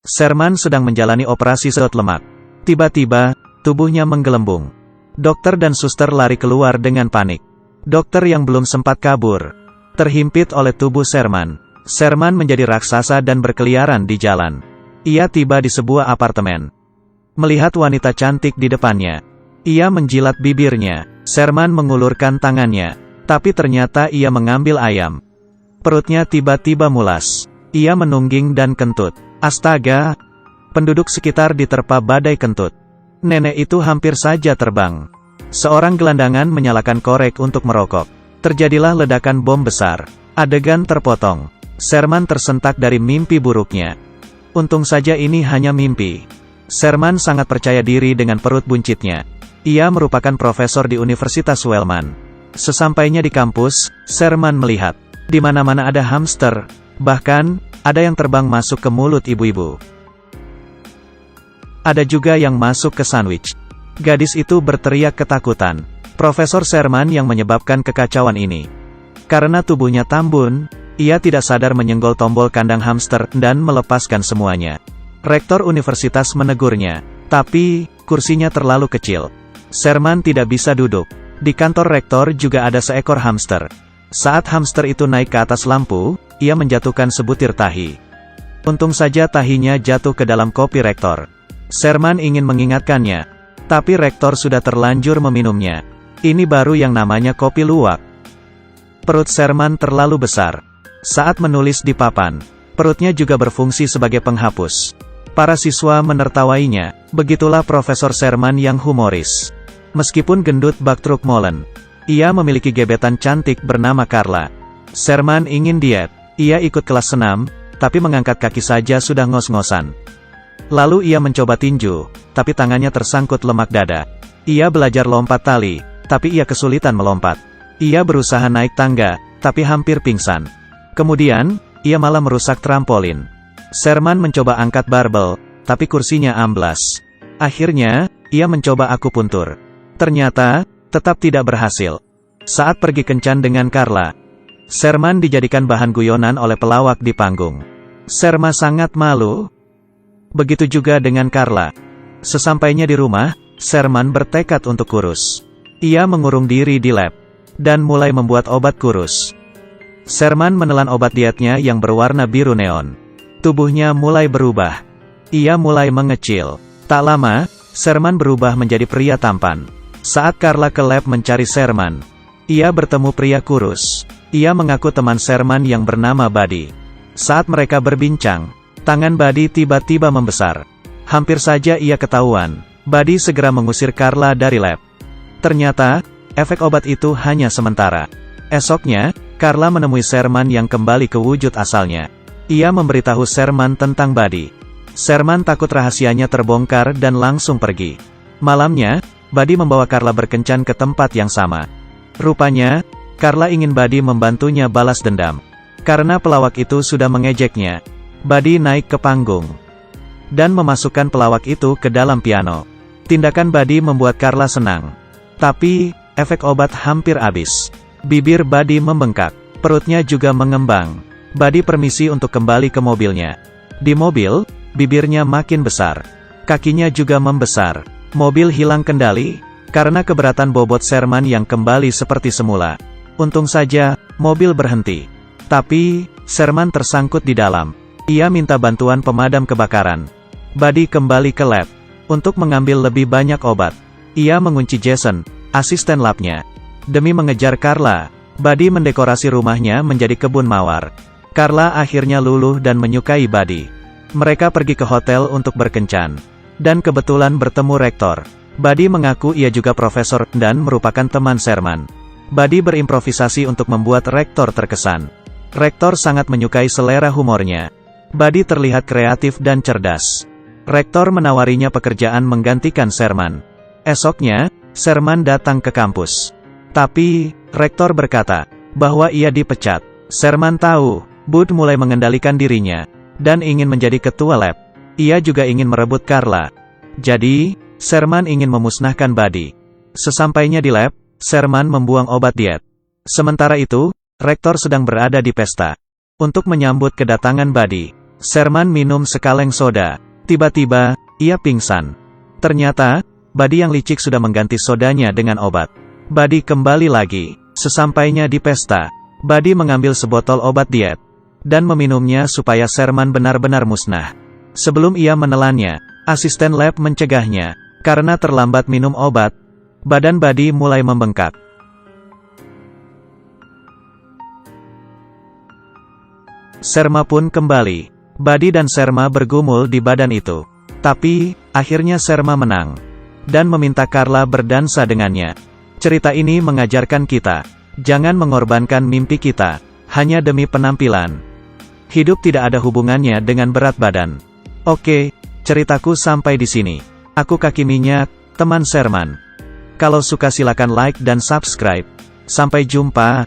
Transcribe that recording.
Sherman sedang menjalani operasi sedot lemak. Tiba-tiba, tubuhnya menggelembung. Dokter dan suster lari keluar dengan panik. Dokter yang belum sempat kabur terhimpit oleh tubuh Sherman. Sherman menjadi raksasa dan berkeliaran di jalan. Ia tiba di sebuah apartemen. Melihat wanita cantik di depannya, ia menjilat bibirnya. Sherman mengulurkan tangannya, tapi ternyata ia mengambil ayam. Perutnya tiba-tiba mulas. Ia menungging dan kentut. Astaga! Penduduk sekitar diterpa badai kentut. Nenek itu hampir saja terbang. Seorang gelandangan menyalakan korek untuk merokok. Terjadilah ledakan bom besar. Adegan terpotong. Sherman tersentak dari mimpi buruknya. Untung saja ini hanya mimpi. Sherman sangat percaya diri dengan perut buncitnya. Ia merupakan profesor di Universitas Wellman. Sesampainya di kampus, Sherman melihat di mana-mana ada hamster, bahkan ada yang terbang masuk ke mulut ibu-ibu. Ada juga yang masuk ke sandwich. Gadis itu berteriak ketakutan. Profesor Sherman yang menyebabkan kekacauan ini. Karena tubuhnya tambun, ia tidak sadar menyenggol tombol kandang hamster dan melepaskan semuanya. Rektor universitas menegurnya, tapi kursinya terlalu kecil. Sherman tidak bisa duduk. Di kantor rektor juga ada seekor hamster. Saat hamster itu naik ke atas lampu, ia menjatuhkan sebutir tahi. Untung saja tahinya jatuh ke dalam kopi rektor. Sherman ingin mengingatkannya, tapi rektor sudah terlanjur meminumnya. Ini baru yang namanya kopi luwak. Perut Sherman terlalu besar. Saat menulis di papan, perutnya juga berfungsi sebagai penghapus. Para siswa menertawainya. Begitulah Profesor Sherman yang humoris. Meskipun gendut bak truk molen, ia memiliki gebetan cantik bernama Carla. Sherman ingin diet. Ia ikut kelas senam, tapi mengangkat kaki saja sudah ngos-ngosan. Lalu ia mencoba tinju, tapi tangannya tersangkut lemak dada. Ia belajar lompat tali, tapi ia kesulitan melompat. Ia berusaha naik tangga, tapi hampir pingsan. Kemudian, ia malah merusak trampolin. Sherman mencoba angkat barbel, tapi kursinya amblas. Akhirnya, ia mencoba akupuntur. Ternyata, tetap tidak berhasil. Saat pergi kencan dengan Carla, Sherman dijadikan bahan guyonan oleh pelawak di panggung. Sherman sangat malu. Begitu juga dengan Carla. Sesampainya di rumah, Sherman bertekad untuk kurus. Ia mengurung diri di lab, dan mulai membuat obat kurus. Sherman menelan obat dietnya yang berwarna biru neon. Tubuhnya mulai berubah. Ia mulai mengecil. Tak lama, Sherman berubah menjadi pria tampan. Saat Carla ke lab mencari Sherman, ia bertemu pria kurus. Ia mengaku teman Sherman yang bernama Buddy. Saat mereka berbincang, tangan Buddy tiba-tiba membesar. Hampir saja ia ketahuan. Buddy segera mengusir Carla dari lab. Ternyata, efek obat itu hanya sementara. Esoknya, Carla menemui Sherman yang kembali ke wujud asalnya. Ia memberitahu Sherman tentang Buddy. Sherman takut rahasianya terbongkar dan langsung pergi. Malamnya, Buddy membawa Carla berkencan ke tempat yang sama. Rupanya, Carla ingin Buddy membantunya balas dendam. Karena pelawak itu sudah mengejeknya, Buddy naik ke panggung dan memasukkan pelawak itu ke dalam piano. Tindakan Buddy membuat Carla senang. Tapi, efek obat hampir habis. Bibir Buddy membengkak. Perutnya juga mengembang. Buddy permisi untuk kembali ke mobilnya. Di mobil, bibirnya makin besar. Kakinya juga membesar. Mobil hilang kendali, karena keberatan bobot Sherman yang kembali seperti semula. Untung saja, mobil berhenti. Tapi, Sherman tersangkut di dalam. Ia minta bantuan pemadam kebakaran. Buddy kembali ke lab untuk mengambil lebih banyak obat. Ia mengunci Jason, asisten labnya. Demi mengejar Carla, Buddy mendekorasi rumahnya menjadi kebun mawar. Carla akhirnya luluh dan menyukai Buddy. Mereka pergi ke hotel untuk berkencan. Dan kebetulan bertemu rektor. Buddy mengaku ia juga profesor dan merupakan teman Sherman. Buddy berimprovisasi untuk membuat rektor terkesan. Rektor sangat menyukai selera humornya. Buddy terlihat kreatif dan cerdas. Rektor menawarinya pekerjaan menggantikan Sherman. Esoknya, Sherman datang ke kampus. Tapi, rektor berkata bahwa ia dipecat. Sherman tahu, Bud mulai mengendalikan dirinya, dan ingin menjadi ketua lab. Ia juga ingin merebut Carla. Jadi, Sherman ingin memusnahkan Buddy. Sesampainya di lab, Sherman membuang obat diet. Sementara itu, rektor sedang berada di pesta. Untuk menyambut kedatangan Buddy, Sherman minum sekaleng soda. Tiba-tiba, ia pingsan. Ternyata, Buddy yang licik sudah mengganti sodanya dengan obat. Buddy kembali lagi. Sesampainya di pesta, Buddy mengambil sebotol obat diet dan meminumnya supaya Sherman benar-benar musnah. Sebelum ia menelannya, asisten lab mencegahnya. Karena terlambat minum obat, badan Buddy mulai membengkak. Sherman pun kembali. Buddy dan Sherman bergumul di badan itu. Tapi, akhirnya Sherman menang dan meminta Carla berdansa dengannya. Cerita ini mengajarkan kita, jangan mengorbankan mimpi kita hanya demi penampilan. Hidup tidak ada hubungannya dengan berat badan. Oke, ceritaku sampai di sini. Aku Kaki Minyak, teman Sherman. Kalau suka silakan like dan subscribe. Sampai jumpa.